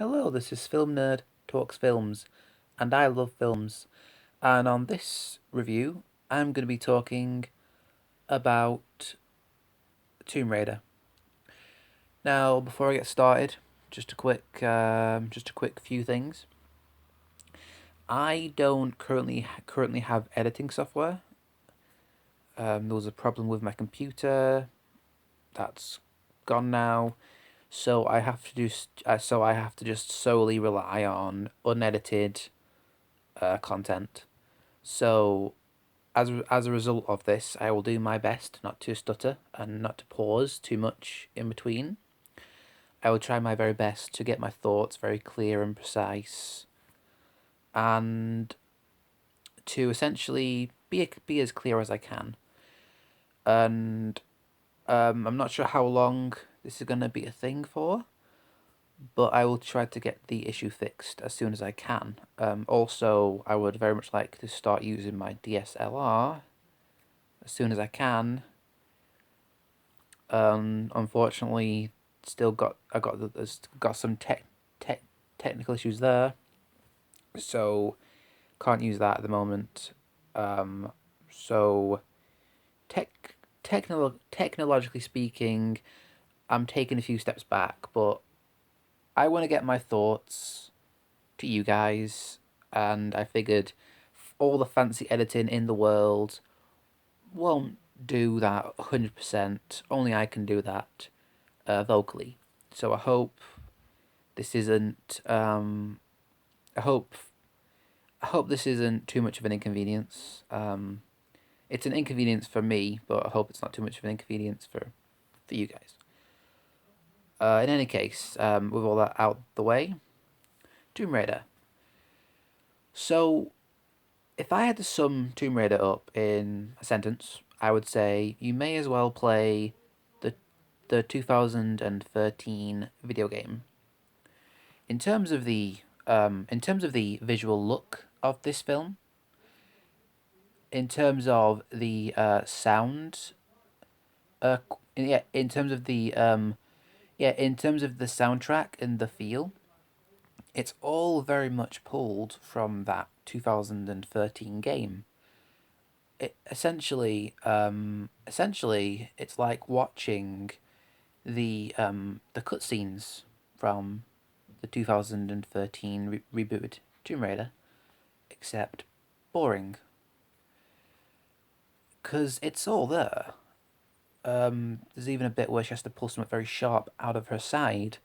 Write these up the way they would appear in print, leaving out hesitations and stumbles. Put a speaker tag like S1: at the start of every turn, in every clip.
S1: Hello, this is Film Nerd Talks Films, and I love films. And on this review, I'm going to be talking about Tomb Raider. Now, before I get started, just a quick few things. I don't currently have editing software. There was a problem with my computer. That's gone now. So I have to just solely rely on unedited content. So as a result of this, I will do my best not to stutter and not to pause too much in between. I will try my very best to get my thoughts very clear and precise, and to essentially be as clear as I can. And I'm not sure how long this is gonna be a thing for, but I will try to get the issue fixed as soon as I can. Also, I would very much like to start using my DSLR as soon as I can. Unfortunately, still got I got there's got some technical issues there, so can't use that at the moment. Um, so technologically speaking, I'm taking a few steps back, but I want to get my thoughts to you guys, and I figured all the fancy editing in the world won't do that 100%. Only I can do that vocally. So this isn't. I hope I hope this isn't too much of an inconvenience. It's an inconvenience for me, but I hope it's not too much of an inconvenience for you guys. In any case, with all that out the way, Tomb Raider. So, if I had to sum Tomb Raider up in a sentence, I would say you may as well play the 2013 video game. In terms of the visual look of this film, in terms of the sound, yeah, in terms of the in terms of the soundtrack and the feel, it's all very much pulled from that 2013 game. Essentially, it's like watching the cutscenes from the 2013 rebooted Tomb Raider, except boring, because it's all there. There's even a bit where she has to pull something very sharp out of her side.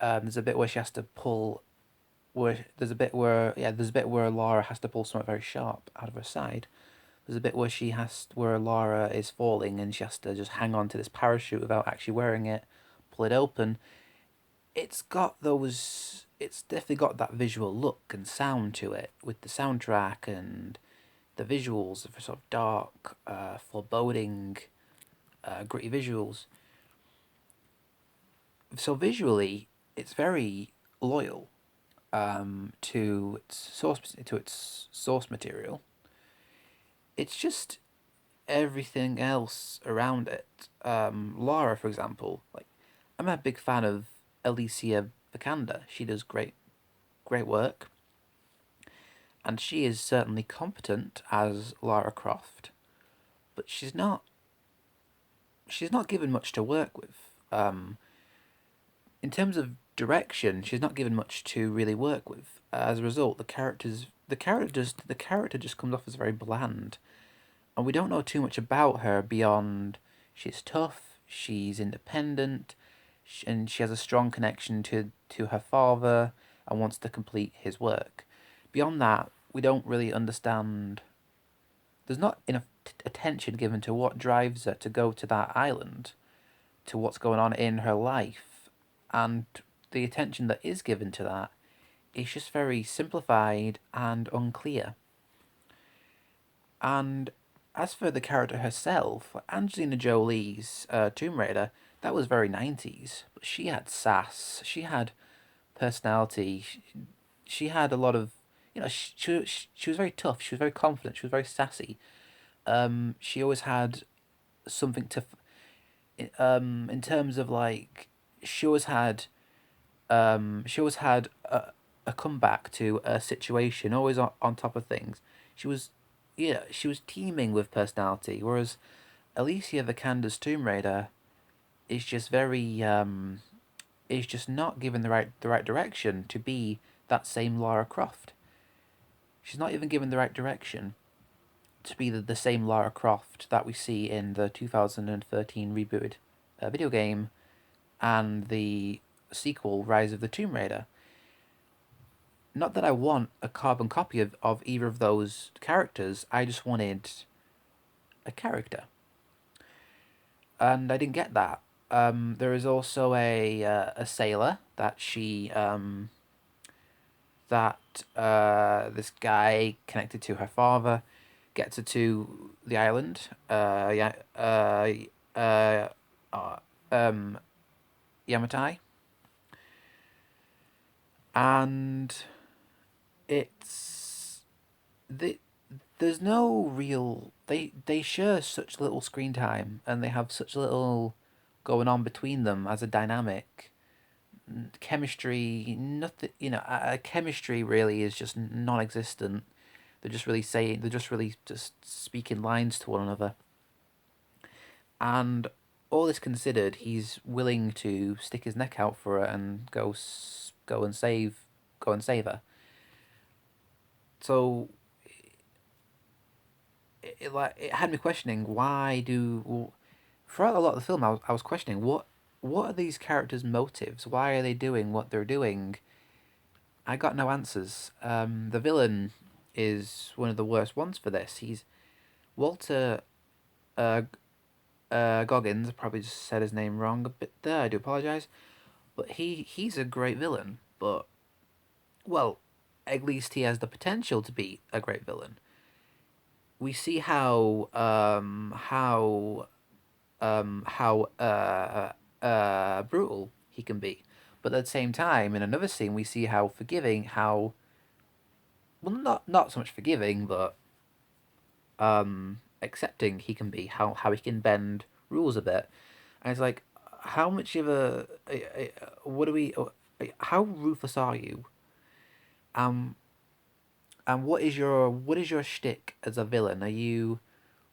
S1: There's a bit where she has to pull, where there's a bit where Lara has to pull something very sharp out of her side. There's a bit where Lara is falling and she has to just hang on to this parachute without actually wearing it, pull it open. It's definitely got that visual look and sound to it with the soundtrack and the visuals of sort of dark, foreboding, gritty visuals. So visually, it's very loyal to its source material. It's just everything else around it. Lara, for example, like I'm a big fan of Alicia Vikander. She does great work, and she is certainly competent as Lara Croft, but she's not given much to work with. In terms of direction, she's not given much to really work with. As a result, the character just comes off as very bland, and we don't know too much about her beyond she's tough, she's independent, and she has a strong connection to her father and wants to complete his work. Beyond that, we don't really understand. There's not enough attention given to what drives her to go to that island, to what's going on in her life, and the attention that is given to that is just very simplified and unclear. And as for the character herself, Angelina Jolie's Tomb Raider, that was very 90s, but she had sass, she had personality, she had a lot of, she was very tough, she was very confident, she was very sassy. She always had something to, in terms of like, she always had She always had a comeback to a situation, always on top of things. She was, yeah, she was teeming with personality. Whereas Alicia Vikander's Tomb Raider is just very is just not given the right direction to be that same Lara Croft. She's not even given the right direction to be the same Lara Croft that we see in the 2013 rebooted video game and the sequel Rise of the Tomb Raider. Not that I want a carbon copy of either of those characters, I just wanted a character. And I didn't get that. There is also a sailor that this guy connected to her father gets her to the island. Uh, uh, um, Yamatai, and it's the there's no real they share such little screen time and they have such little going on between them as a dynamic chemistry. Nothing, chemistry really is just non-existent. They're just really just speaking lines to one another. And all this considered, he's willing to stick his neck out for her and go and save her. So it had me questioning why do well, throughout a lot of the film I was questioning what are these characters' motives? Why are they doing what they're doing? I got no answers. The villain is one of the worst ones for this. He's Walter uh, Goggins. I probably just said his name wrong a bit there. I do apologize. But he's a great villain. But well, at least he has the potential to be a great villain. We see how brutal he can be, but at the same time, in another scene, we see how forgiving, how well not so much forgiving, but accepting he can be, how he can bend rules a bit, and it's like, how much of what do we, how ruthless are you? Um, and what is your shtick as a villain? Are you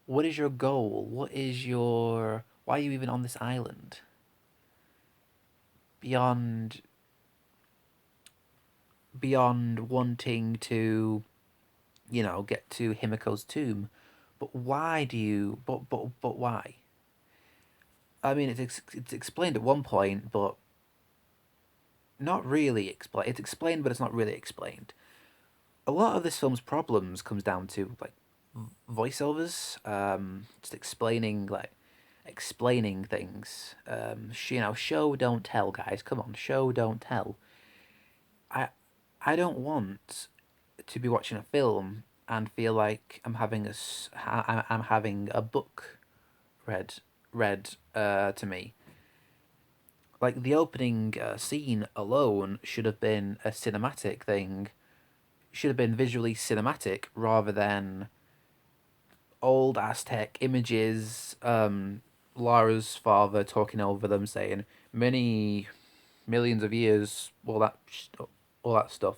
S1: what is your goal? What is your why are you even on this island? Beyond wanting to, get to Himiko's tomb, but why do you? But why? I mean, it's explained at one point, but not really explained. It's explained, but it's not really explained. A lot of this film's problems comes down to like voiceovers, just explaining things. Show don't tell, guys. Come on, show don't tell. I I don't want to be watching a film and feel like I'm having a book read to me. Like the opening scene alone should have been a cinematic thing. Should have been visually cinematic rather than old Aztec images. Lara's father talking over them, saying many millions of years, all that stuff.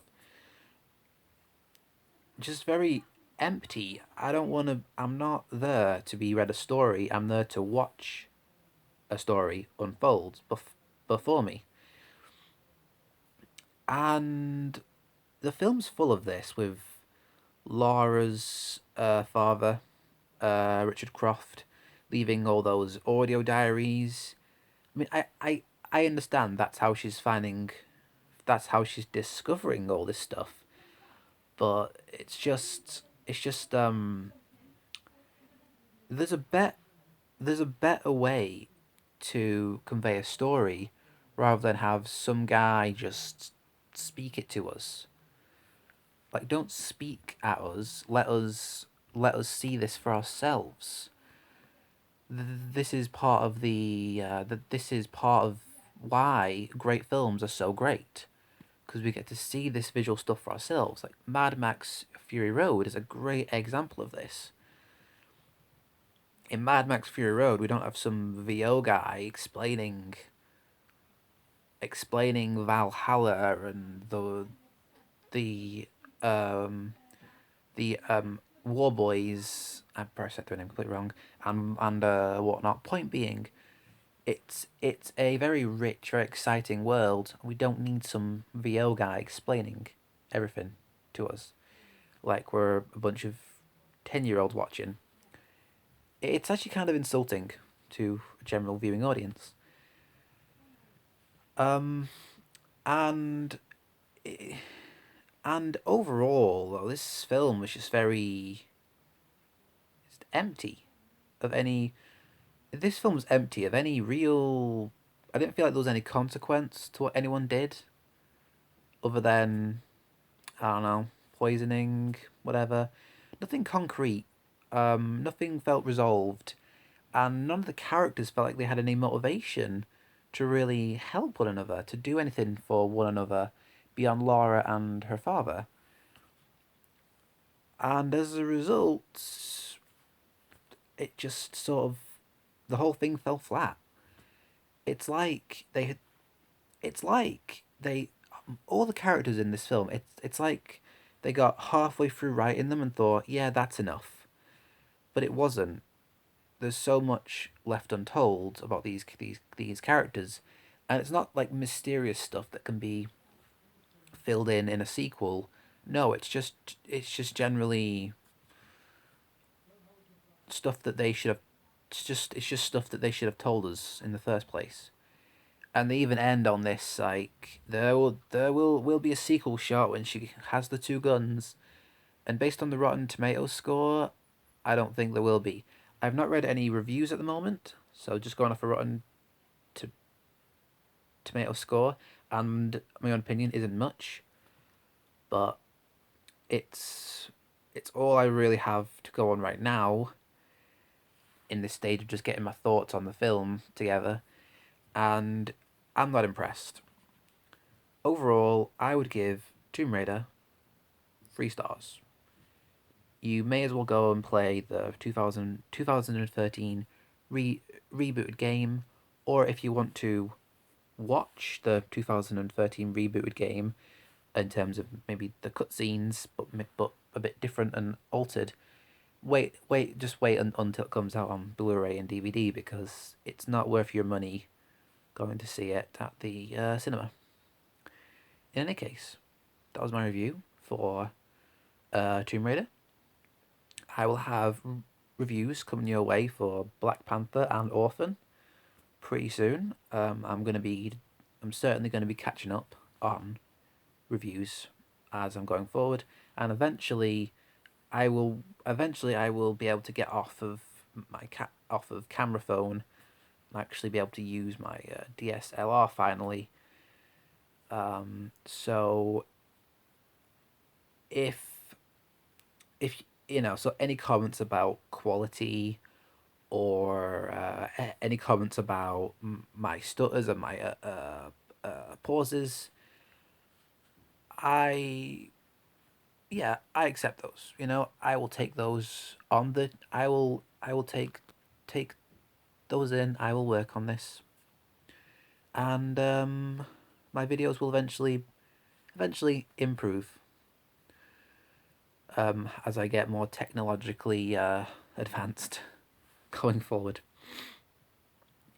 S1: Just very empty. I don't want to. I'm not there to be read a story. I'm there to watch a story unfold before me. And the film's full of this with Laura's father, Richard Croft, leaving all those audio diaries. I mean, I understand that's how she's discovering all this stuff, but it's just there's a bet there's a better way to convey a story rather than have some guy just speak it to us. Like, don't speak at us. Let us see this for ourselves. This is part of this is part of why great films are so great, because we get to see this visual stuff for ourselves. Like Mad Max Fury Road is a great example of this. In Mad Max Fury Road, we don't have some VO guy explaining explaining Valhalla and the um War Boys. I probably said their name completely wrong, and whatnot. Point being, it's a very rich, very exciting world. We don't need some VO guy explaining everything to us like we're a bunch of 10-year-olds watching. It's actually kind of insulting to a general viewing audience. Um, and and overall, though, this film was just very empty of any. This film's empty of any real. I didn't feel like there was any consequence to what anyone did, other than I don't know, poisoning, whatever. Nothing concrete. Nothing felt resolved, and none of the characters felt like they had any motivation to really help one another, to do anything for one another beyond Laura and her father. And as a result, it just sort of the whole thing fell flat. It's like they had it's like they all the characters in this film, it's like they got halfway through writing them and thought, yeah, that's enough. But it wasn't. There's so much left untold about these characters, and it's not like mysterious stuff that can be filled in a sequel. No, it's just generally stuff that they should have. It's just stuff that they should have told us in the first place. And they even end on this like there will be a sequel shot when she has the two guns, and based on the Rotten Tomatoes score, I don't think there will be. I've not read any reviews at the moment, so just going off a Rotten to Tomato score, and my own opinion isn't much, but it's it's all I really have to go on right now in this stage of just getting my thoughts on the film together, and I'm not impressed. Overall, I would give Tomb Raider 3 stars. You may as well go and play the 2013 rebooted game, or if you want to watch the 2013 rebooted game in terms of maybe the cutscenes, but a bit different and altered. Just wait until it comes out on Blu-ray and DVD because it's not worth your money going to see it at the cinema. In any case, that was my review for Tomb Raider. I will have reviews coming your way for Black Panther and Orphan pretty soon. I'm certainly going to be catching up on reviews as I'm going forward, and eventually I will be able to get off of off of camera phone and actually be able to use my DSLR finally. So if if so any comments about quality or any comments about my stutters and my pauses, I yeah, I accept those. I will take those on the I will take those in. I will work on this, and my videos will eventually improve as I get more technologically advanced going forward.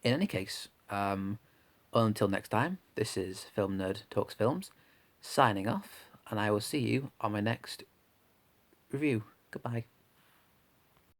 S1: In any case, until next time, this is Film Nerd Talks Films, signing off, and I will see you on my next review. Goodbye.